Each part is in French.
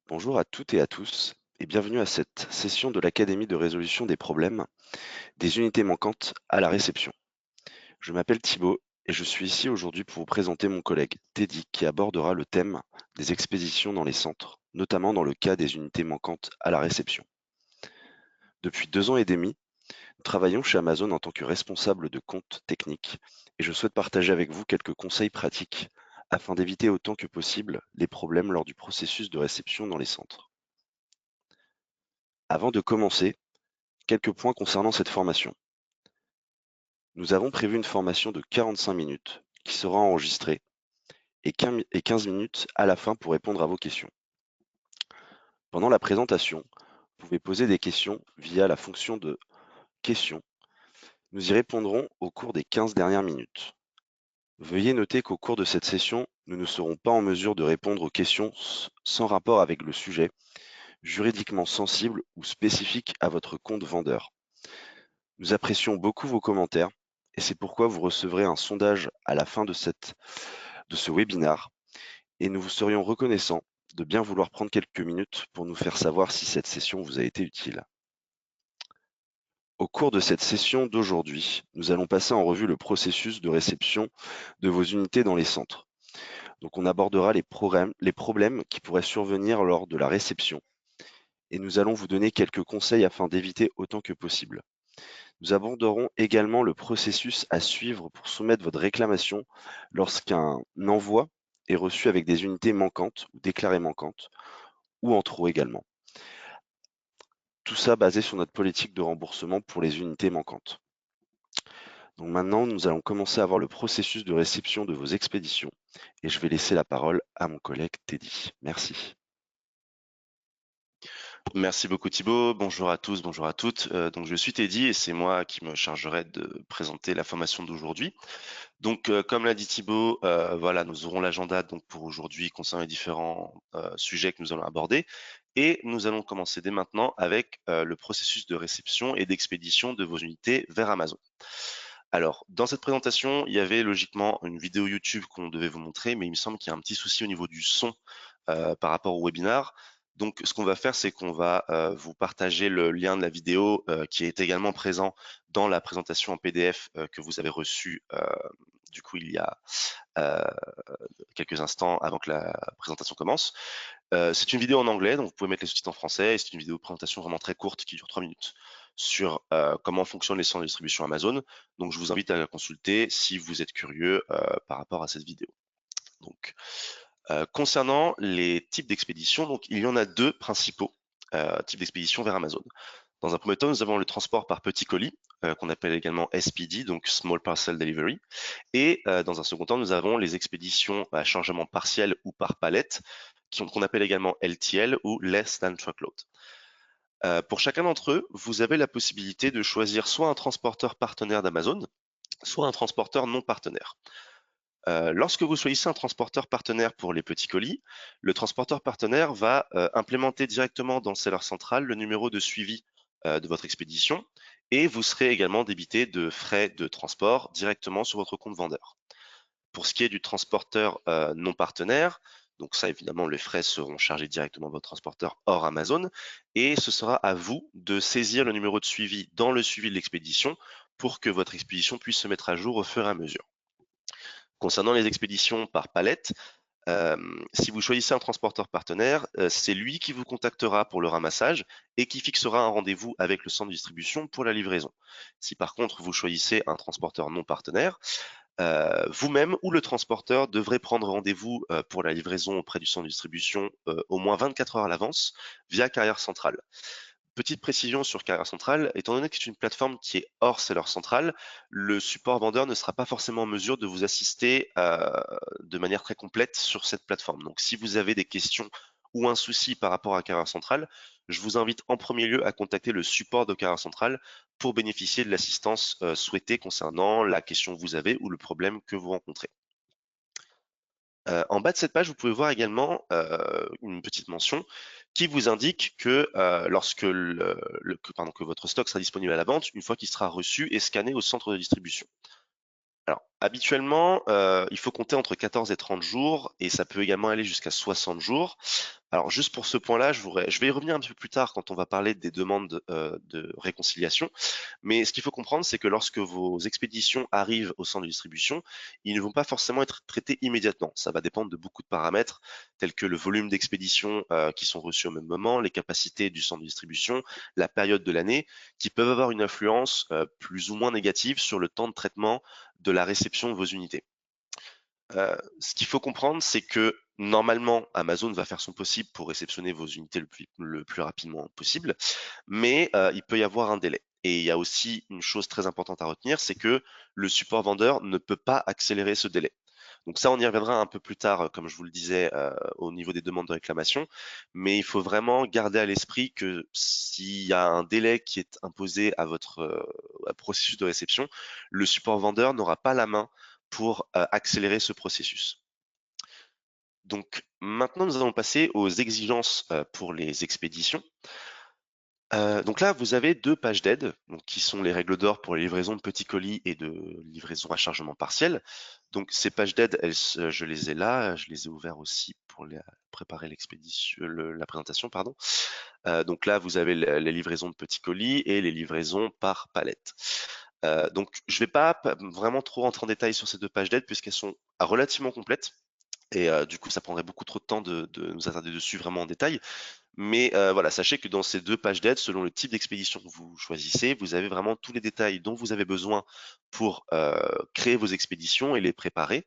Bonjour à toutes et à tous et bienvenue à cette session de l'Académie de résolution des problèmes des unités manquantes à la réception. Je m'appelle Thibaut et je suis ici aujourd'hui pour vous présenter mon collègue Teddy qui abordera le thème des expéditions dans les centres, notamment dans le cas des unités manquantes à la réception. Depuis 2 ans et demi, nous travaillons chez Amazon en tant que responsable de compte technique et je souhaite partager avec vous quelques conseils pratiques afin d'éviter autant que possible les problèmes lors du processus de réception dans les centres. Avant de commencer, quelques points concernant cette formation. Nous avons prévu une formation de 45 minutes qui sera enregistrée et 15 minutes à la fin pour répondre à vos questions. Pendant la présentation, vous pouvez poser des questions via la fonction de questions. Nous y répondrons au cours des 15 dernières minutes. Veuillez noter qu'au cours de cette session, nous ne serons pas en mesure de répondre aux questions sans rapport avec le sujet, juridiquement sensible ou spécifique à votre compte vendeur. Nous apprécions beaucoup vos commentaires et c'est pourquoi vous recevrez un sondage à la fin de ce webinar et nous vous serions reconnaissants de bien vouloir prendre quelques minutes pour nous faire savoir si cette session vous a été utile. Au cours de cette session d'aujourd'hui, nous allons passer en revue le processus de réception de vos unités dans les centres. Donc on abordera les problèmes qui pourraient survenir lors de la réception et nous allons vous donner quelques conseils afin d'éviter autant que possible. Nous aborderons également le processus à suivre pour soumettre votre réclamation lorsqu'un envoi est reçu avec des unités manquantes ou déclarées manquantes, ou en trop également. Tout ça basé sur notre politique de remboursement pour les unités manquantes. Donc maintenant, nous allons commencer à voir le processus de réception de vos expéditions et je vais laisser la parole à mon collègue Teddy. Merci. Merci beaucoup Thibaut, bonjour à tous, bonjour à toutes. Donc je suis Teddy et c'est moi qui me chargerai de présenter la formation d'aujourd'hui. Donc comme l'a dit Thibaut, voilà, nous aurons l'agenda donc pour aujourd'hui concernant les différents sujets que nous allons aborder et nous allons commencer dès maintenant avec le processus de réception et d'expédition de vos unités vers Amazon. Alors, dans cette présentation, il y avait logiquement une vidéo YouTube qu'on devait vous montrer, mais il me semble qu'il y a un petit souci au niveau du son par rapport au webinar. Donc, ce qu'on va faire, c'est qu'on va vous partager le lien de la vidéo qui est également présent dans la présentation en PDF que vous avez reçue du coup il y a euh, quelques instants avant que la présentation commence. C'est une vidéo en anglais, donc vous pouvez mettre les sous-titres en français, et c'est une vidéo de présentation vraiment très courte qui dure 3 minutes sur comment fonctionnent les centres de distribution Amazon. Donc je vous invite à la consulter si vous êtes curieux par rapport à cette vidéo. Donc, concernant les types d'expéditions, donc il y en a deux principaux types d'expéditions vers Amazon. Dans un premier temps, nous avons le transport par petit colis, qu'on appelle également SPD, donc Small Parcel Delivery. Et dans un second temps, nous avons les expéditions à chargement partiel ou par palette, qu'on appelle également LTL ou Less Than Truckload. Pour chacun d'entre eux, vous avez la possibilité de choisir soit un transporteur partenaire d'Amazon, soit un transporteur non partenaire. Lorsque vous choisissez un transporteur partenaire pour les petits colis, le transporteur partenaire va implémenter directement dans le seller central le numéro de suivi de votre expédition et vous serez également débité de frais de transport directement sur votre compte vendeur. Pour ce qui est du transporteur non partenaire, donc ça évidemment les frais seront chargés directement à votre transporteur hors Amazon et ce sera à vous de saisir le numéro de suivi dans le suivi de l'expédition pour que votre expédition puisse se mettre à jour au fur et à mesure. Concernant les expéditions par palette, si vous choisissez un transporteur partenaire, c'est lui qui vous contactera pour le ramassage et qui fixera un rendez-vous avec le centre de distribution pour la livraison. Si par contre vous choisissez un transporteur non partenaire, vous-même ou le transporteur devrez prendre rendez-vous pour la livraison auprès du centre de distribution au moins 24 heures à l'avance via Carrière Centrale. Petite précision sur Carrière Centrale, étant donné que c'est une plateforme qui est hors Seller Central, le support vendeur ne sera pas forcément en mesure de vous assister de manière très complète sur cette plateforme. Donc si vous avez des questions ou un souci par rapport à Carrière Centrale, je vous invite en premier lieu à contacter le support de Carrière Centrale pour bénéficier de l'assistance souhaitée concernant la question que vous avez ou le problème que vous rencontrez. En bas de cette page, vous pouvez voir également une petite mention qui vous indique que lorsque que votre stock sera disponible à la vente, une fois qu'il sera reçu et scanné au centre de distribution. Alors, habituellement, il faut compter entre 14 et 30 jours et ça peut également aller jusqu'à 60 jours. Alors juste pour ce point-là, je vais y revenir un petit peu plus tard quand on va parler des demandes, de réconciliation. Mais ce qu'il faut comprendre, c'est que lorsque vos expéditions arrivent au centre de distribution, ils ne vont pas forcément être traités immédiatement. Ça va dépendre de beaucoup de paramètres, tels que le volume d'expéditions, qui sont reçues au même moment, les capacités du centre de distribution, la période de l'année, qui peuvent avoir une influence, plus ou moins négative sur le temps de traitement de la réception de vos unités. Ce qu'il faut comprendre, c'est que normalement, Amazon va faire son possible pour réceptionner vos unités le plus rapidement possible, mais il peut y avoir un délai. Et il y a aussi une chose très importante à retenir, c'est que le support vendeur ne peut pas accélérer ce délai. Donc ça, on y reviendra un peu plus tard, comme je vous le disais, au niveau des demandes de réclamation. Mais il faut vraiment garder à l'esprit que s'il y a un délai qui est imposé à votre processus de réception, le support vendeur n'aura pas la main pour accélérer ce processus. Donc maintenant, nous allons passer aux exigences pour les expéditions. Donc là, vous avez 2 pages d'aide, donc qui sont les règles d'or pour les livraisons de petits colis et de livraison à chargement partiel. Donc ces pages d'aide, je les ai là, je les ai ouverts aussi pour préparer la présentation, pardon. Donc là, vous avez les livraisons de petits colis et les livraisons par palette. Donc je vais pas vraiment trop rentrer en détail sur ces 2 pages d'aide puisqu'elles sont relativement complètes et du coup, ça prendrait beaucoup trop de temps de nous attarder dessus vraiment en détail. Mais voilà, sachez que dans ces 2 pages d'aide, selon le type d'expédition que vous choisissez, vous avez vraiment tous les détails dont vous avez besoin pour, créer vos expéditions et les préparer.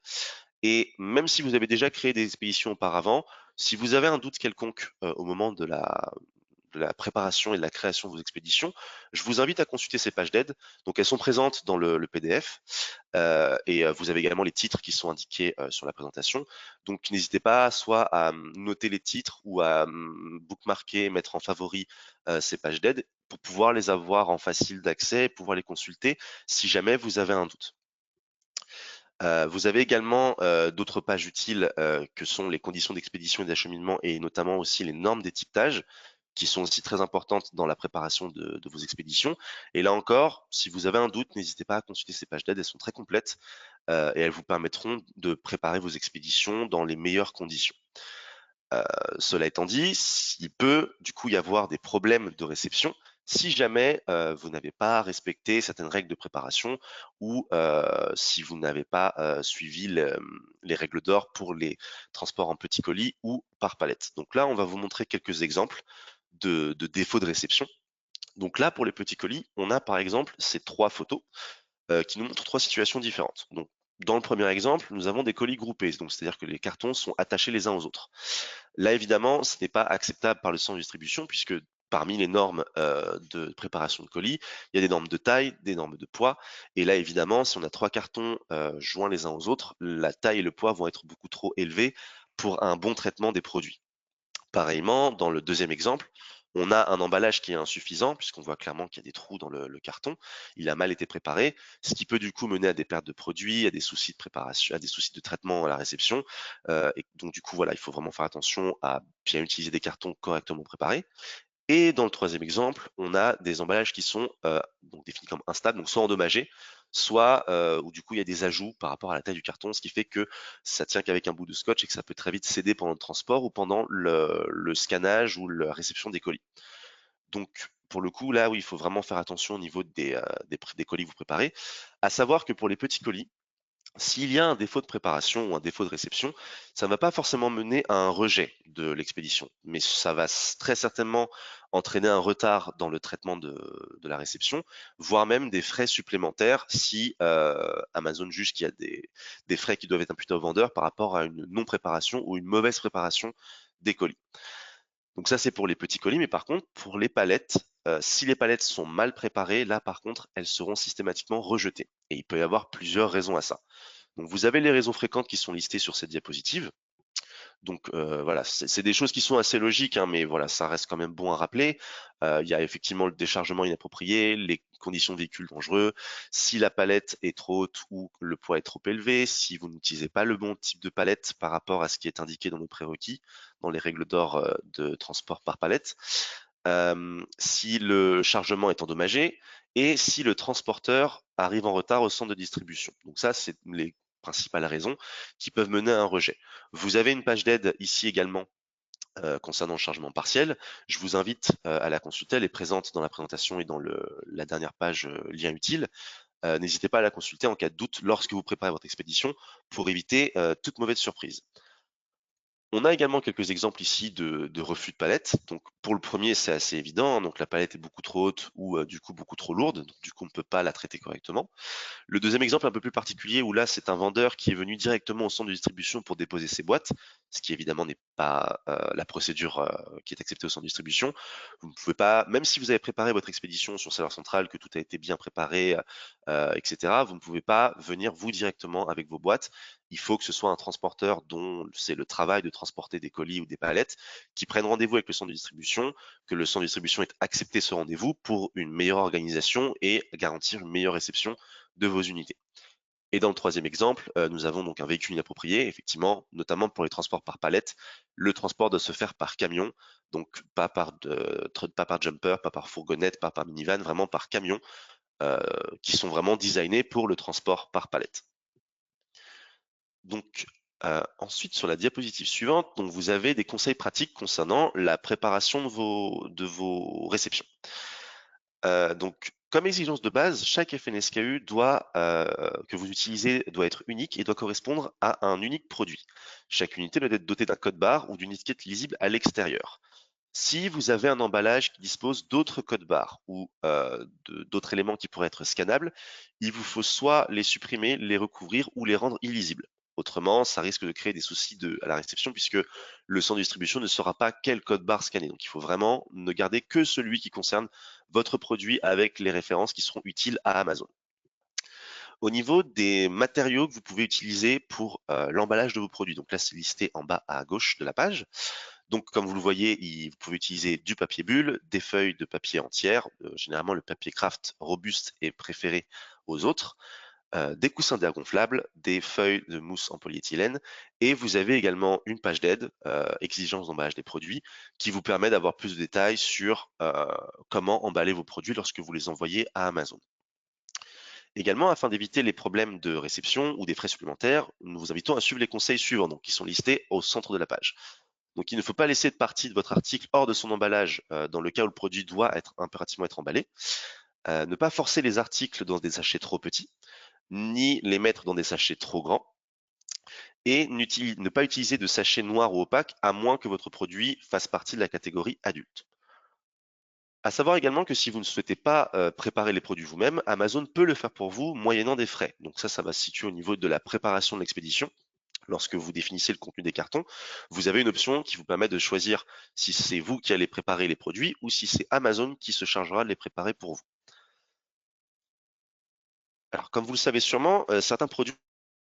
Et même si vous avez déjà créé des expéditions auparavant, si vous avez un doute quelconque, au moment de la préparation et de la création de vos expéditions, je vous invite à consulter ces pages d'aide. Donc elles sont présentes dans le PDF. Et vous avez également les titres qui sont indiqués sur la présentation. Donc n'hésitez pas soit à noter les titres ou à bookmarker, mettre en favori ces pages d'aide pour pouvoir les avoir en facile d'accès et pouvoir les consulter si jamais vous avez un doute. Vous avez également d'autres pages utiles que sont les conditions d'expédition et d'acheminement et notamment aussi les normes d'étiquetage qui sont aussi très importantes dans la préparation de vos expéditions. Et là encore, si vous avez un doute, n'hésitez pas à consulter ces pages d'aide, elles sont très complètes et elles vous permettront de préparer vos expéditions dans les meilleures conditions. Cela étant dit, il peut du coup y avoir des problèmes de réception si jamais vous n'avez pas respecté certaines règles de préparation ou si vous n'avez pas suivi les règles d'or pour les transports en petits colis ou par palette. Donc là, on va vous montrer quelques exemples de défauts de réception. Donc là, pour les petits colis, on a par exemple ces 3 photos qui nous montrent 3 situations différentes. Donc dans le premier exemple, nous avons des colis groupés, donc c'est-à-dire que les cartons sont attachés les uns aux autres. Là, évidemment, ce n'est pas acceptable par le centre de distribution puisque parmi les normes de préparation de colis, il y a des normes de taille, des normes de poids. Et là, évidemment, si on a 3 cartons joints les uns aux autres, la taille et le poids vont être beaucoup trop élevés pour un bon traitement des produits. Pareillement, dans le deuxième exemple, on a un emballage qui est insuffisant, puisqu'on voit clairement qu'il y a des trous dans le carton. Il a mal été préparé, ce qui peut du coup mener à des pertes de produits, à des soucis de préparation, à des soucis de traitement à la réception. Et donc du coup, voilà, il faut vraiment faire attention à bien utiliser des cartons correctement préparés. Et dans le troisième exemple, on a des emballages qui sont donc définis comme instables, donc soit endommagés, soit où du coup il y a des ajouts par rapport à la taille du carton, ce qui fait que ça tient qu'avec un bout de scotch et que ça peut très vite céder pendant le transport ou pendant le scannage ou la réception des colis. Donc pour le coup, là, oui, il faut vraiment faire attention au niveau des colis que vous préparez. À savoir que pour les petits colis, s'il y a un défaut de préparation ou un défaut de réception, ça ne va pas forcément mener à un rejet de l'expédition, mais ça va très certainement entraîner un retard dans le traitement de la réception, voire même des frais supplémentaires si Amazon juge qu'il y a des frais qui doivent être imputés au vendeur par rapport à une non-préparation ou une mauvaise préparation des colis. Donc ça, c'est pour les petits colis, mais par contre, pour les palettes, si les palettes sont mal préparées, là par contre, elles seront systématiquement rejetées. Et il peut y avoir plusieurs raisons à ça. Donc vous avez les raisons fréquentes qui sont listées sur cette diapositive. Donc voilà, c'est des choses qui sont assez logiques, hein, mais voilà, ça reste quand même bon à rappeler. Il y a effectivement le déchargement inapproprié, les conditions de véhicule dangereux, si la palette est trop haute ou le poids est trop élevé, si vous n'utilisez pas le bon type de palette par rapport à ce qui est indiqué dans nos prérequis, dans les règles d'or de transport par palette, si le chargement est endommagé et si le transporteur arrive en retard au centre de distribution. Donc ça, c'est les principales raisons qui peuvent mener à un rejet. Vous avez une page d'aide ici également concernant le chargement partiel. Je vous invite à la consulter, elle est présente dans la présentation et dans la dernière page lien utile. N'hésitez pas à la consulter en cas de doute lorsque vous préparez votre expédition pour éviter toute mauvaise surprise. On a également quelques exemples ici de refus de palette. Donc pour le premier, c'est assez évident, hein. Donc la palette est beaucoup trop haute ou du coup beaucoup trop lourde, donc du coup on ne peut pas la traiter correctement. Le deuxième exemple un peu plus particulier où là c'est un vendeur qui est venu directement au centre de distribution pour déposer ses boîtes, ce qui évidemment n'est pas la procédure qui est acceptée au centre de distribution. Vous ne pouvez pas, même si vous avez préparé votre expédition sur serveur central, que tout a été bien préparé, etc., vous ne pouvez pas venir vous directement avec vos boîtes. Il faut que ce soit un transporteur dont c'est le travail de transporter des colis ou des palettes qui prenne rendez-vous avec le centre de distribution, que le centre de distribution ait accepté ce rendez-vous pour une meilleure organisation et garantir une meilleure réception de vos unités. Et dans le troisième exemple, nous avons donc un véhicule inapproprié, effectivement, notamment pour les transports par palette. Le transport doit se faire par camion, donc pas par jumper, pas par fourgonnette, pas par minivan, vraiment par camion, euh, qui sont vraiment designés pour le transport par palette. Donc, ensuite, sur la diapositive suivante, donc vous avez des conseils pratiques concernant la préparation de vos réceptions. Donc, comme exigence de base, chaque FNSKU que vous utilisez doit être unique et doit correspondre à un unique produit. Chaque unité doit être dotée d'un code barre ou d'une étiquette lisible à l'extérieur. Si vous avez un emballage qui dispose d'autres codes barres ou d'autres éléments qui pourraient être scannables, il vous faut soit les supprimer, les recouvrir ou les rendre illisibles. Autrement, ça risque de créer des soucis à la réception puisque le centre de distribution ne saura pas quel code barre scanner. Donc il faut vraiment ne garder que celui qui concerne votre produit avec les références qui seront utiles à Amazon. Au niveau des matériaux que vous pouvez utiliser pour l'emballage de vos produits, donc là c'est listé en bas à gauche de la page. Donc, comme vous le voyez, vous pouvez utiliser du papier bulle, des feuilles de papier entière. Généralement, le papier craft robuste est préféré aux autres. Des coussins d'air gonflables, des feuilles de mousse en polyéthylène. Et vous avez également une page d'aide, exigence d'emballage des produits, qui vous permet d'avoir plus de détails sur comment emballer vos produits lorsque vous les envoyez à Amazon. Également, afin d'éviter les problèmes de réception ou des frais supplémentaires, nous vous invitons à suivre les conseils suivants, donc, qui sont listés au centre de la page. Donc, il ne faut pas laisser de partie de votre article hors de son emballage dans le cas où le produit doit impérativement être emballé. Ne pas forcer les articles dans des sachets trop petits, ni les mettre dans des sachets trop grands. Et ne pas utiliser de sachets noirs ou opaques à moins que votre produit fasse partie de la catégorie adulte. À savoir également que si vous ne souhaitez pas préparer les produits vous-même, Amazon peut le faire pour vous moyennant des frais. Donc ça va se situer au niveau de la préparation de l'expédition. Lorsque vous définissez le contenu des cartons, vous avez une option qui vous permet de choisir si c'est vous qui allez préparer les produits ou si c'est Amazon qui se chargera de les préparer pour vous. Alors, comme vous le savez sûrement, certains produits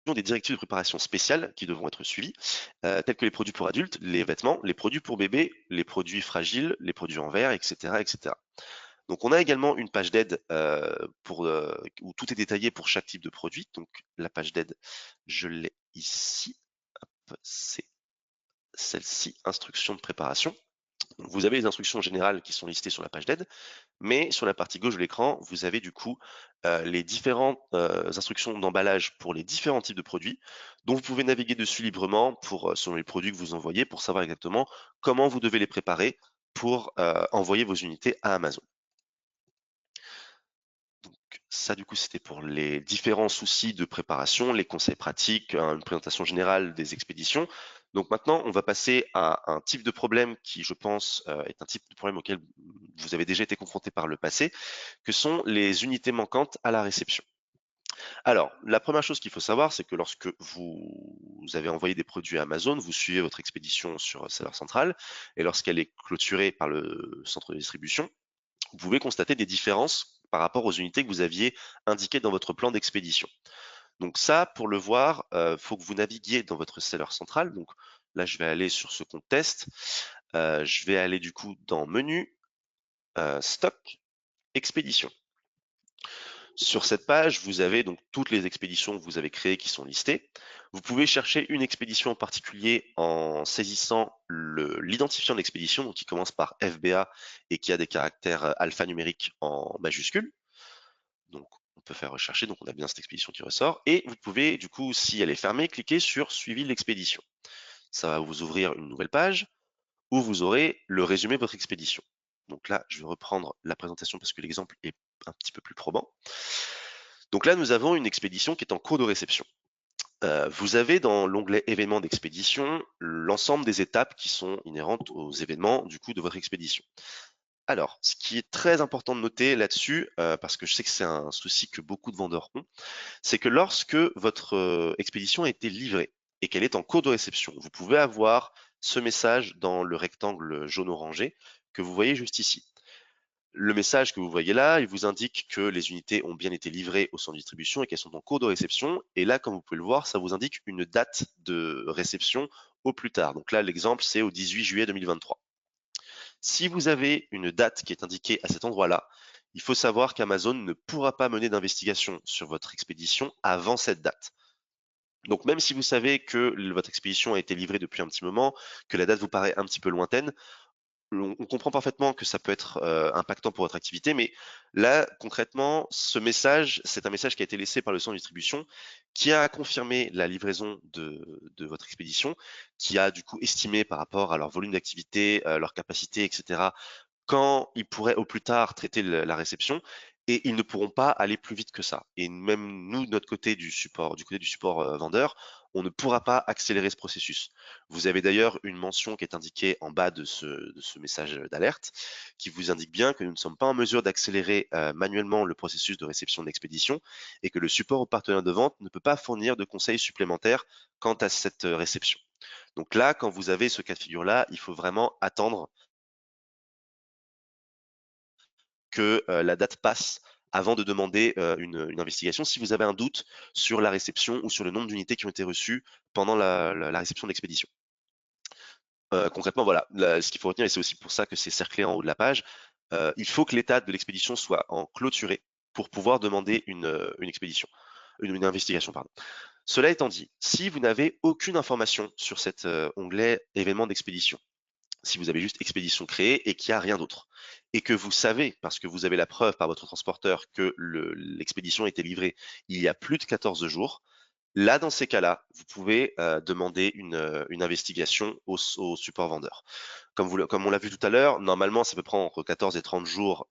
ont des directives de préparation spéciales qui devront être suivies, tels que les produits pour adultes, les vêtements, les produits pour bébés, les produits fragiles, les produits en verre, etc., etc. Donc, on a également une page d'aide où tout est détaillé pour chaque type de produit. Donc, la page d'aide, je l'ai ici. C'est celle-ci, instructions de préparation. Donc, vous avez les instructions générales qui sont listées sur la page d'aide, mais sur la partie gauche de l'écran, vous avez du coup les différentes instructions d'emballage pour les différents types de produits, dont vous pouvez naviguer dessus librement selon les produits que vous envoyez pour savoir exactement comment vous devez les préparer pour envoyer vos unités à Amazon. Donc ça, du coup, c'était pour les différents soucis de préparation, les conseils pratiques, une présentation générale des expéditions. Donc maintenant, on va passer à un type de problème qui, je pense, est un type de problème auquel vous avez déjà été confronté par le passé, que sont les unités manquantes à la réception. Alors, la première chose qu'il faut savoir, c'est que lorsque vous avez envoyé des produits à Amazon, vous suivez votre expédition sur Seller Central, et lorsqu'elle est clôturée par le centre de distribution, vous pouvez constater des différences par rapport aux unités que vous aviez indiquées dans votre plan d'expédition. Donc ça, pour le voir, faut que vous naviguiez dans votre seller central. Donc là, je vais aller sur ce compte test. Je vais aller du coup dans menu, stock, expédition. Sur cette page, vous avez donc toutes les expéditions que vous avez créées qui sont listées. Vous pouvez chercher une expédition en particulier en saisissant l'identifiant de l'expédition, donc qui commence par FBA et qui a des caractères alphanumériques en majuscules. Donc, on peut faire rechercher, donc on a bien cette expédition qui ressort. Et vous pouvez, du coup, si elle est fermée, cliquer sur Suivi de l'expédition. Ça va vous ouvrir une nouvelle page où vous aurez le résumé de votre expédition. Donc là, je vais reprendre la présentation parce que l'exemple est un petit peu plus probant. Donc là, nous avons une expédition qui est en cours de réception. Vous avez dans l'onglet événements d'expédition l'ensemble des étapes qui sont inhérentes aux événements du coup de votre expédition. Alors, ce qui est très important de noter là-dessus, parce que je sais que c'est un souci que beaucoup de vendeurs ont, c'est que lorsque votre expédition a été livrée et qu'elle est en cours de réception, vous pouvez avoir ce message dans le rectangle jaune orangé que vous voyez juste ici. Le message que vous voyez là, il vous indique que les unités ont bien été livrées au centre de distribution et qu'elles sont en cours de réception. Et là, comme vous pouvez le voir, ça vous indique une date de réception au plus tard. Donc là, l'exemple, c'est au 18 juillet 2023. Si vous avez une date qui est indiquée à cet endroit-là, il faut savoir qu'Amazon ne pourra pas mener d'investigation sur votre expédition avant cette date. Donc même si vous savez que votre expédition a été livrée depuis un petit moment, que la date vous paraît un petit peu lointaine, on comprend parfaitement que ça peut être impactant pour votre activité, mais là, concrètement, ce message, c'est un message qui a été laissé par le centre de distribution, qui a confirmé la livraison de votre expédition, qui a du coup estimé par rapport à leur volume d'activité, leur capacité, etc., quand ils pourraient au plus tard traiter la réception, et ils ne pourront pas aller plus vite que ça. Et même nous, de notre côté du côté du support vendeur, on ne pourra pas accélérer ce processus. Vous avez d'ailleurs une mention qui est indiquée en bas de ce message d'alerte, qui vous indique bien que nous ne sommes pas en mesure d'accélérer manuellement le processus de réception d'expédition et que le support au partenaire de vente ne peut pas fournir de conseils supplémentaires quant à cette réception. Donc là, quand vous avez ce cas de figure-là, il faut vraiment attendre que la date passe avant de demander une investigation si vous avez un doute sur la réception ou sur le nombre d'unités qui ont été reçues pendant la réception de l'expédition. Concrètement, voilà, ce qu'il faut retenir, et c'est aussi pour ça que c'est cerclé en haut de la page, il faut que l'état de l'expédition soit en clôturé pour pouvoir demander une expédition, une investigation, pardon. Cela étant dit, si vous n'avez aucune information sur cet onglet événements d'expédition, si vous avez juste expédition créée et qu'il n'y a rien d'autre, et que vous savez, parce que vous avez la preuve par votre transporteur, que l'expédition a été livrée il y a plus de 14 jours, là, dans ces cas-là, vous pouvez demander une investigation au support vendeur. Comme on l'a vu tout à l'heure, normalement, ça peut prendre entre 14 et 30 jours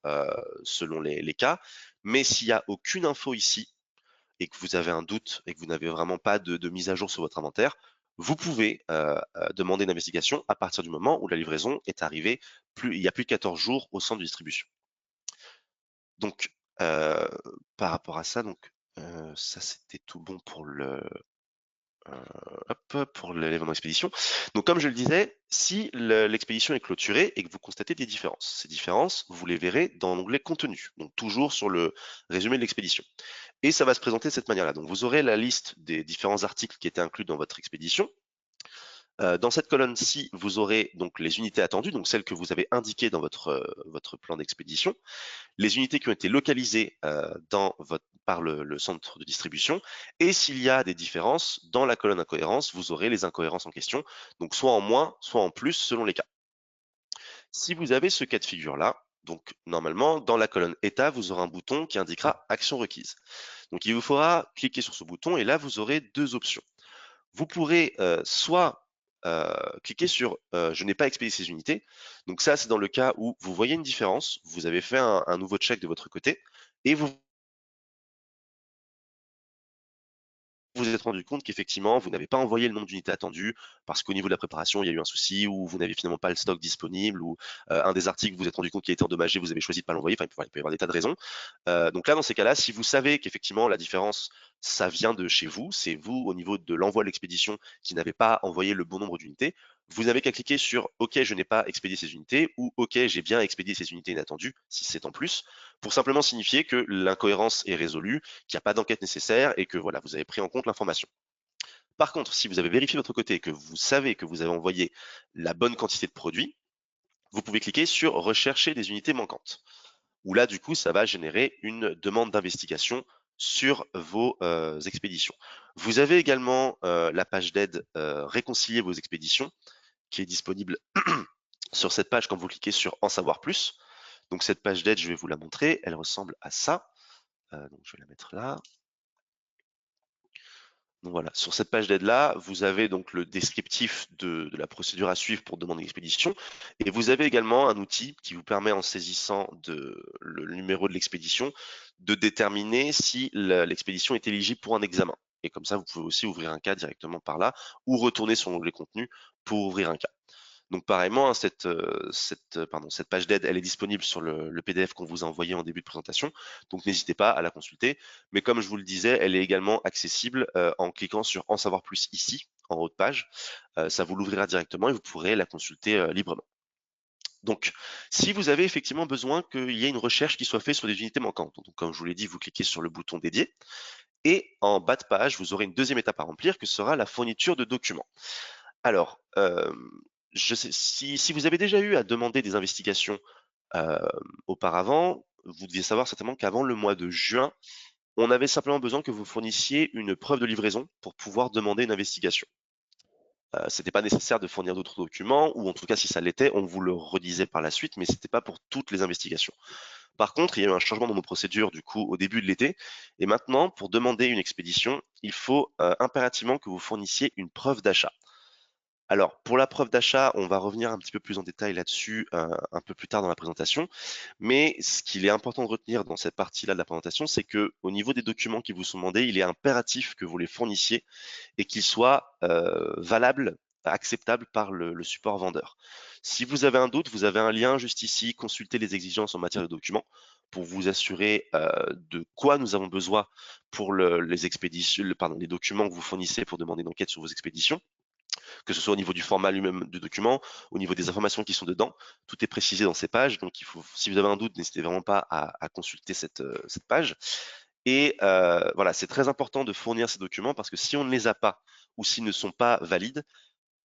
selon les cas, mais s'il n'y a aucune info ici, et que vous avez un doute et que vous n'avez vraiment pas de mise à jour sur votre inventaire, vous pouvez demander une investigation à partir du moment où la livraison est arrivée il y a plus de 14 jours au centre de distribution. Donc, par rapport à ça, donc ça c'était tout bon pour pour l'événement expédition. Donc, comme je le disais, si l'expédition est clôturée et que vous constatez des différences, ces différences, vous les verrez dans l'onglet contenu, donc toujours sur le résumé de l'expédition. Et ça va se présenter de cette manière-là. Donc, vous aurez la liste des différents articles qui étaient inclus dans votre expédition. Dans cette colonne-ci, vous aurez donc les unités attendues, donc celles que vous avez indiquées dans votre plan d'expédition, les unités qui ont été localisées par le centre de distribution, et s'il y a des différences, dans la colonne incohérence, vous aurez les incohérences en question, donc soit en moins, soit en plus, selon les cas. Si vous avez ce cas de figure-là, donc normalement, dans la colonne état, vous aurez un bouton qui indiquera action requise. Donc il vous faudra cliquer sur ce bouton et là, vous aurez deux options. Vous pourrez soit cliquer sur je n'ai pas expédié ces unités. Donc ça, c'est dans le cas où vous voyez une différence, vous avez fait un nouveau check de votre côté et vous vous êtes rendu compte qu'effectivement, vous n'avez pas envoyé le nombre d'unités attendues parce qu'au niveau de la préparation, il y a eu un souci ou vous n'avez finalement pas le stock disponible ou un des articles, vous vous êtes rendu compte qu'il a été endommagé, vous avez choisi de pas l'envoyer. Enfin, il peut y avoir des tas de raisons. Donc là, dans ces cas-là, si vous savez qu'effectivement la différence, ça vient de chez vous, c'est vous au niveau de l'envoi de l'expédition qui n'avez pas envoyé le bon nombre d'unités, vous n'avez qu'à cliquer sur OK, je n'ai pas expédié ces unités ou OK, j'ai bien expédié ces unités inattendues, si c'est en plus, pour simplement signifier que l'incohérence est résolue, qu'il n'y a pas d'enquête nécessaire et que voilà, vous avez pris en compte l'information. Par contre, si vous avez vérifié de votre côté et que vous savez que vous avez envoyé la bonne quantité de produits, vous pouvez cliquer sur rechercher des unités manquantes, où là, du coup, ça va générer une demande d'investigation sur vos expéditions. Vous avez également la page d'aide réconcilier vos expéditions qui est disponible sur cette page quand vous cliquez sur en savoir plus. Donc cette page d'aide, je vais vous la montrer, elle ressemble à ça. Donc je vais la mettre là. Donc voilà, sur cette page d'aide-là, vous avez donc le descriptif de la procédure à suivre pour demander l'expédition, et vous avez également un outil qui vous permet, en saisissant le numéro de l'expédition, de déterminer si l'expédition est éligible pour un examen. Et comme ça, vous pouvez aussi ouvrir un cas directement par là, ou retourner sur l'onglet contenu pour ouvrir un cas. Donc pareillement, hein, cette page d'aide, elle est disponible sur le PDF qu'on vous a envoyé en début de présentation, donc n'hésitez pas à la consulter. Mais comme je vous le disais, elle est également accessible en cliquant sur En savoir plus ici, en haut de page. Ça vous l'ouvrira directement et vous pourrez la consulter librement. Donc, si vous avez effectivement besoin qu'il y ait une recherche qui soit faite sur des unités manquantes, donc comme je vous l'ai dit, vous cliquez sur le bouton dédié, et en bas de page, vous aurez une deuxième étape à remplir, que sera la fourniture de documents. Alors, je sais, si vous avez déjà eu à demander des investigations auparavant, vous deviez savoir certainement qu'avant le mois de juin, on avait simplement besoin que vous fournissiez une preuve de livraison pour pouvoir demander une investigation. C'était pas nécessaire de fournir d'autres documents, ou en tout cas si ça l'était, on vous le redisait par la suite, mais c'était pas pour toutes les investigations. Par contre, il y a eu un changement dans nos procédures du coup au début de l'été, et maintenant, pour demander une expédition, il faut impérativement que vous fournissiez une preuve d'achat. Alors, pour la preuve d'achat, on va revenir un petit peu plus en détail là-dessus un peu plus tard dans la présentation. Mais ce qu'il est important de retenir dans cette partie-là de la présentation, c'est que au niveau des documents qui vous sont demandés, il est impératif que vous les fournissiez et qu'ils soient valables, acceptables par le support vendeur. Si vous avez un doute, vous avez un lien juste ici, consultez les exigences en matière de documents pour vous assurer de quoi nous avons besoin pour les expéditions, les documents que vous fournissez pour demander une enquête sur vos expéditions, que ce soit au niveau du format lui-même du document, au niveau des informations qui sont dedans. Tout est précisé dans ces pages, donc si vous avez un doute, n'hésitez vraiment pas à consulter cette page. Et voilà, c'est très important de fournir ces documents parce que si on ne les a pas ou s'ils ne sont pas valides,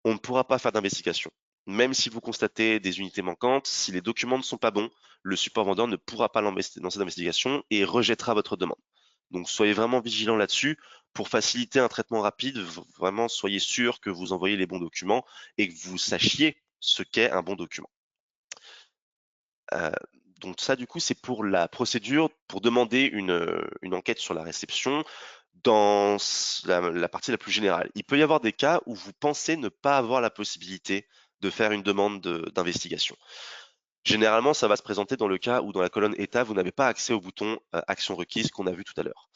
on ne pourra pas faire d'investigation. Même si vous constatez des unités manquantes, si les documents ne sont pas bons, le support vendeur ne pourra pas lancer d'investigation et rejettera votre demande. Donc soyez vraiment vigilant là-dessus. Pour faciliter un traitement rapide, vraiment soyez sûr que vous envoyez les bons documents et que vous sachiez ce qu'est un bon document. Euh, donc ça, du coup, c'est pour la procédure pour demander une enquête sur la réception dans la partie la plus générale. Il peut y avoir des cas où vous pensez ne pas avoir la possibilité de faire une demande d'investigation. Généralement, ça va se présenter dans le cas où dans la colonne État, vous n'avez pas accès au bouton Action requise qu'on a vu tout à l'heure.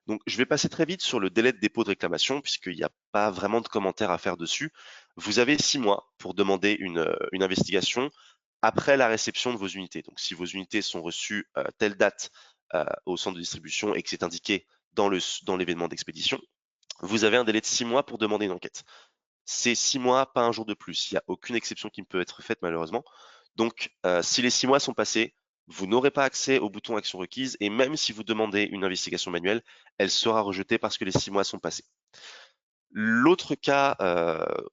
Donc, je vais passer très vite sur le délai de dépôt de réclamation, puisqu'il n'y a pas vraiment de commentaires à faire dessus. Vous avez 6 mois pour demander une investigation après la réception de vos unités. Donc, si vos unités sont reçues telle date au centre de distribution et que c'est indiqué dans l'événement d'expédition, vous avez un délai de 6 mois pour demander une enquête. C'est 6 mois, pas un jour de plus. Il n'y a aucune exception qui ne peut être faite malheureusement. Donc, si les 6 mois sont passés, vous n'aurez pas accès au bouton action requise et même si vous demandez une investigation manuelle, elle sera rejetée parce que les 6 mois sont passés. L'autre cas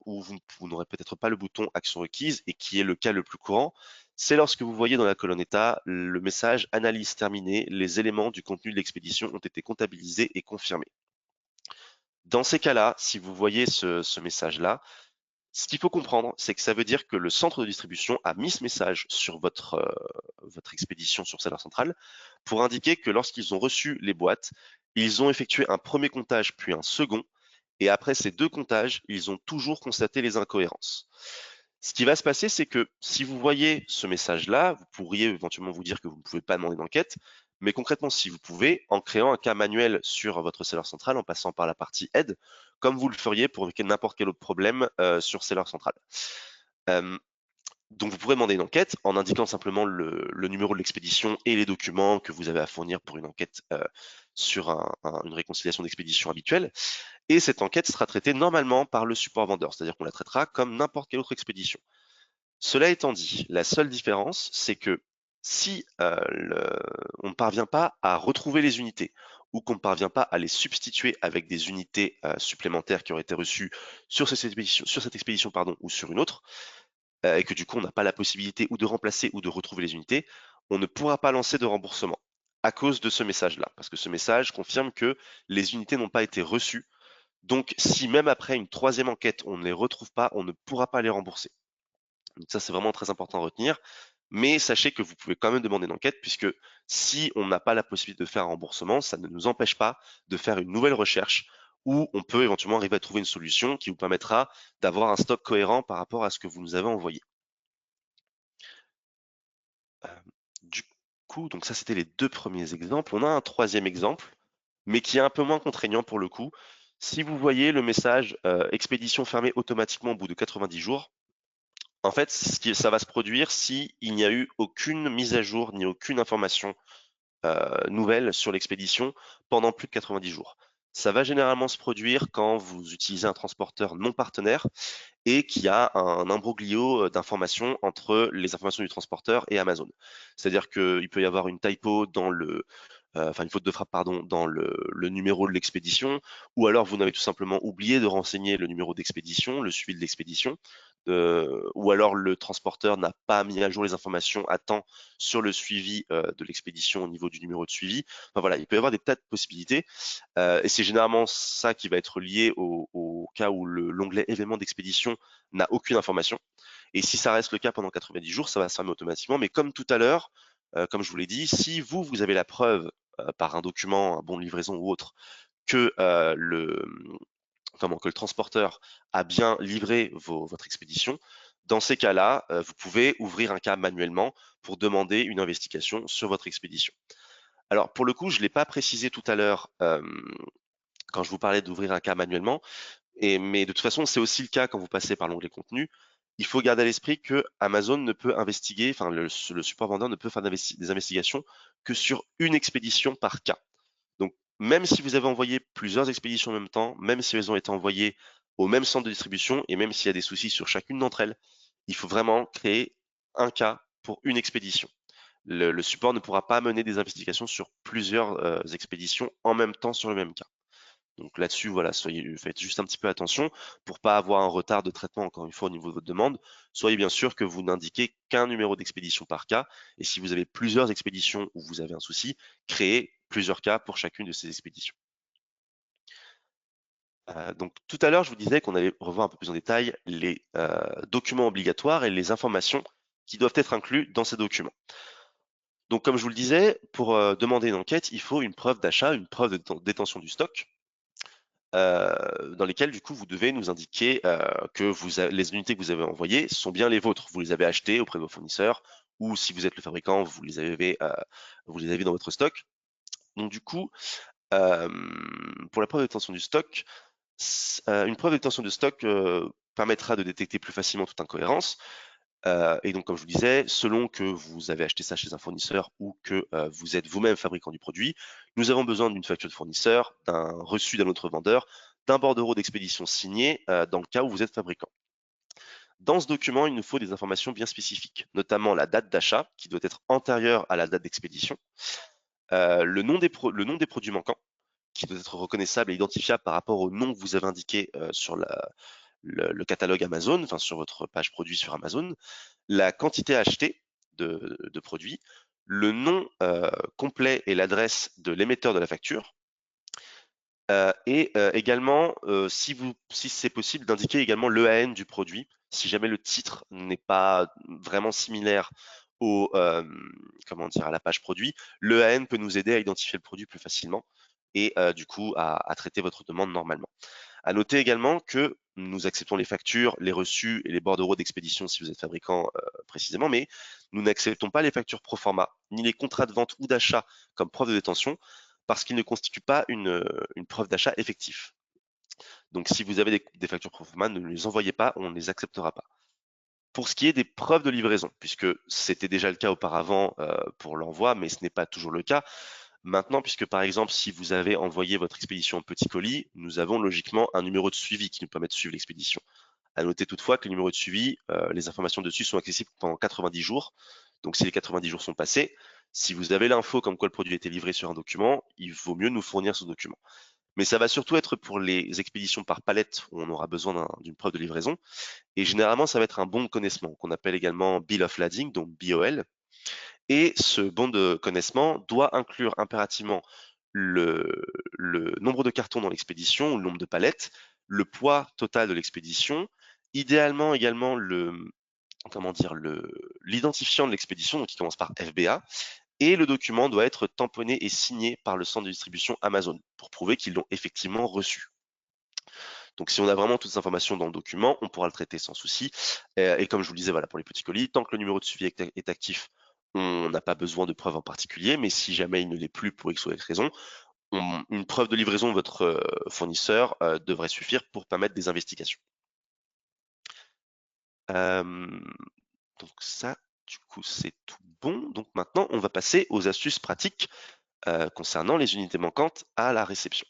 où vous n'aurez peut-être pas le bouton action requise et qui est le cas le plus courant, c'est lorsque vous voyez dans la colonne état le message analyse terminée, les éléments du contenu de l'expédition ont été comptabilisés et confirmés. Dans ces cas-là, si vous voyez ce message-là, ce qu'il faut comprendre, c'est que ça veut dire que le centre de distribution a mis ce message sur votre expédition sur Seller Central pour indiquer que lorsqu'ils ont reçu les boîtes, ils ont effectué un premier comptage puis un second, et après ces 2 comptages, ils ont toujours constaté les incohérences. Ce qui va se passer, c'est que si vous voyez ce message-là, vous pourriez éventuellement vous dire que vous ne pouvez pas demander d'enquête, mais concrètement, si vous pouvez, en créant un cas manuel sur votre Seller Central, en passant par la partie aide, comme vous le feriez pour n'importe quel autre problème sur Seller Central. Donc vous pourrez demander une enquête en indiquant simplement le numéro de l'expédition et les documents que vous avez à fournir pour une enquête sur une réconciliation d'expédition habituelle. Et cette enquête sera traitée normalement par le support vendeur, c'est-à-dire qu'on la traitera comme n'importe quelle autre expédition. Cela étant dit, la seule différence, c'est que si on ne parvient pas à retrouver les unités ou qu'on ne parvient pas à les substituer avec des unités supplémentaires qui auraient été reçues sur cette expédition ou sur une autre, et que du coup on n'a pas la possibilité ou de remplacer ou de retrouver les unités, on ne pourra pas lancer de remboursement à cause de ce message-là, parce que ce message confirme que les unités n'ont pas été reçues. Donc si même après une troisième enquête, on ne les retrouve pas, on ne pourra pas les rembourser. Donc ça, c'est vraiment très important à retenir. Mais sachez que vous pouvez quand même demander une enquête, puisque si on n'a pas la possibilité de faire un remboursement, ça ne nous empêche pas de faire une nouvelle recherche où on peut éventuellement arriver à trouver une solution qui vous permettra d'avoir un stock cohérent par rapport à ce que vous nous avez envoyé. Du coup, donc ça c'était les 2 premiers exemples. On a un troisième exemple, mais qui est un peu moins contraignant pour le coup. Si vous voyez le message expédition fermée automatiquement au bout de 90 jours, en fait, ça va se produire si il n'y a eu aucune mise à jour ni aucune information nouvelle sur l'expédition pendant plus de 90 jours. Ça va généralement se produire quand vous utilisez un transporteur non partenaire et qu'il y a un imbroglio d'informations entre les informations du transporteur et Amazon. C'est-à-dire qu'il peut y avoir une typo dans enfin une faute de frappe, pardon, dans le numéro de l'expédition, ou alors vous n'avez tout simplement oublié de renseigner le numéro d'expédition, le suivi de l'expédition, ou alors le transporteur n'a pas mis à jour les informations à temps sur le suivi de l'expédition au niveau du numéro de suivi. Enfin voilà, il peut y avoir des tas de possibilités, et c'est généralement ça qui va être lié au cas où l'onglet événements d'expédition n'a aucune information. Et si ça reste le cas pendant 90 jours, ça va se fermer automatiquement. Mais comme tout à l'heure, comme je vous l'ai dit, si vous avez la preuve par un document, un bon de livraison ou autre, que que le transporteur a bien livré votre expédition, dans ces cas-là, vous pouvez ouvrir un cas manuellement pour demander une investigation sur votre expédition. Alors pour le coup, je ne l'ai pas précisé tout à l'heure quand je vous parlais d'ouvrir un cas manuellement, mais de toute façon, c'est aussi le cas quand vous passez par l'onglet contenu. Il faut garder à l'esprit que Amazon ne peut investiguer, enfin le support vendeur ne peut faire des investigations que sur une expédition par cas. Donc, même si vous avez envoyé plusieurs expéditions en même temps, même si elles ont été envoyées au même centre de distribution et même s'il y a des soucis sur chacune d'entre elles, il faut vraiment créer un cas pour une expédition. Le support ne pourra pas mener des investigations sur plusieurs expéditions en même temps sur le même cas. Donc là-dessus, voilà, faites juste un petit peu attention pour pas avoir un retard de traitement, encore une fois, au niveau de votre demande. Soyez bien sûr que vous n'indiquez qu'un numéro d'expédition par cas. Et si vous avez plusieurs expéditions où vous avez un souci, créez plusieurs cas pour chacune de ces expéditions. Donc tout à l'heure, je vous disais qu'on allait revoir un peu plus en détail les documents obligatoires et les informations qui doivent être inclus dans ces documents. Donc comme je vous le disais, pour demander une enquête, il faut une preuve d'achat, une preuve de détention du stock, dans lesquels du coup vous devez nous indiquer que les unités que vous avez envoyées sont bien les vôtres. Vous les avez achetées auprès de vos fournisseurs, ou si vous êtes le fabricant, vous les avez dans votre stock. Donc du coup, pour la preuve de détention du stock, une preuve de détention de stock permettra de détecter plus facilement toute incohérence. Et donc, comme je vous disais, selon que vous avez acheté ça chez un fournisseur ou que vous êtes vous-même fabricant du produit, nous avons besoin d'une facture de fournisseur, d'un reçu d'un autre vendeur, d'un bordereau d'expédition signé dans le cas où vous êtes fabricant. Dans ce document, il nous faut des informations bien spécifiques, notamment la date d'achat, qui doit être antérieure à la date d'expédition, le nom des produits manquants, qui doit être reconnaissable et identifiable par rapport au nom que vous avez indiqué sur le catalogue Amazon, enfin sur votre page produit sur Amazon, la quantité achetée de produits, le nom complet et l'adresse de l'émetteur de la facture, et également, si c'est possible, d'indiquer également l'EAN du produit. Si jamais le titre n'est pas vraiment similaire comment dire, à la page produit, l'EAN peut nous aider à identifier le produit plus facilement et du coup à traiter votre demande normalement. À noter également que nous acceptons les factures, les reçus et les bordereaux d'expédition si vous êtes fabricant précisément, mais nous n'acceptons pas les factures pro forma, ni les contrats de vente ou d'achat comme preuve de détention, parce qu'ils ne constituent pas une preuve d'achat effectif. Donc si vous avez des factures pro forma, ne les envoyez pas, on ne les acceptera pas. Pour ce qui est des preuves de livraison, puisque c'était déjà le cas auparavant pour l'envoi, mais ce n'est pas toujours le cas, maintenant, puisque par exemple, si vous avez envoyé votre expédition en petit colis, nous avons logiquement un numéro de suivi qui nous permet de suivre l'expédition. À noter toutefois que le numéro de suivi, les informations dessus sont accessibles pendant 90 jours. Donc si les 90 jours sont passés, si vous avez l'info comme quoi le produit a été livré sur un document, il vaut mieux nous fournir ce document. Mais ça va surtout être pour les expéditions par palette où on aura besoin d'une preuve de livraison. Et généralement, ça va être un bon de connaissement qu'on appelle également Bill of Lading, donc BOL. Et ce bon de connaissement doit inclure impérativement le, le nombre de cartons dans l'expédition, ou le nombre de palettes, le poids total de l'expédition, idéalement également comment dire, l'identifiant de l'expédition, donc qui commence par FBA, et le document doit être tamponné et signé par le centre de distribution Amazon pour prouver qu'ils l'ont effectivement reçu. Donc si on a vraiment toutes ces informations dans le document, on pourra le traiter sans souci. Et comme je vous le disais, voilà, pour les petits colis, tant que le numéro de suivi est actif, on n'a pas besoin de preuves en particulier, mais si jamais il ne l'est plus pour X ou Y raison, une preuve de livraison de votre fournisseur devrait suffire pour permettre des investigations. Donc ça, du coup, c'est tout bon. Donc maintenant, on va passer aux astuces pratiques concernant les unités manquantes à la réception.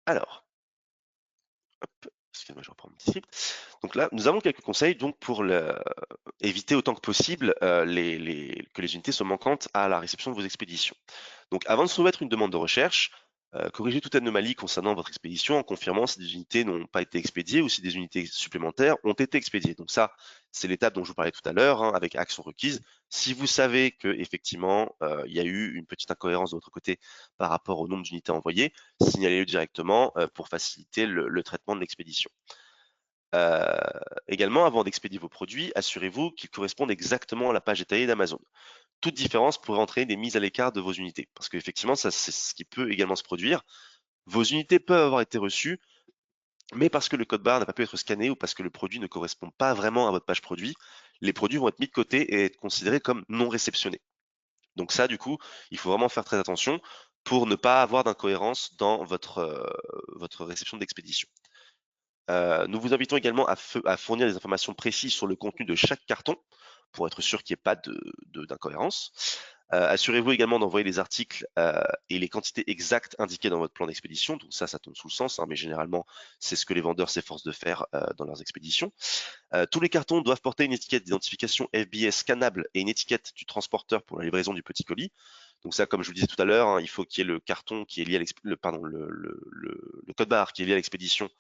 Alors, hop, excusez-moi, je reprends mon petit script. Donc là, nous avons quelques conseils donc pour éviter autant que possible que les unités soient manquantes à la réception de vos expéditions. Donc avant de soumettre une demande de recherche, corrigez toute anomalie concernant votre expédition en confirmant si des unités n'ont pas été expédiées ou si des unités supplémentaires ont été expédiées. Donc ça, c'est l'étape dont je vous parlais tout à l'heure, hein, avec action requise. Si vous savez que effectivement il y a eu une petite incohérence de votre côté par rapport au nombre d'unités envoyées, signalez-le directement pour faciliter le traitement de l'expédition. Également, avant d'expédier vos produits, assurez-vous qu'ils correspondent exactement à la page détaillée d'Amazon. Toute différence pourrait entraîner des mises à l'écart de vos unités, parce qu'effectivement, ça c'est ce qui peut également se produire. Vos unités peuvent avoir été reçues, mais parce que le code barre n'a pas pu être scanné ou parce que le produit ne correspond pas vraiment à votre page produit, les produits vont être mis de côté et être considérés comme non réceptionnés. Donc ça, du coup, il faut vraiment faire très attention pour ne pas avoir d'incohérence dans votre réception d'expédition. Nous vous invitons également à fournir des informations précises sur le contenu de chaque carton pour être sûr qu'il n'y ait pas d'incohérence. Assurez-vous également d'envoyer les articles et les quantités exactes indiquées dans votre plan d'expédition. Donc ça tombe sous le sens, hein, mais généralement, c'est ce que les vendeurs s'efforcent de faire dans leurs expéditions. Tous les cartons doivent porter une étiquette d'identification FBA scannable et une étiquette du transporteur pour la livraison du petit colis. Donc ça, comme je vous le disais tout à l'heure, hein, il faut qu'il y ait le carton qui est lié à le code barre qui est lié à l'expédition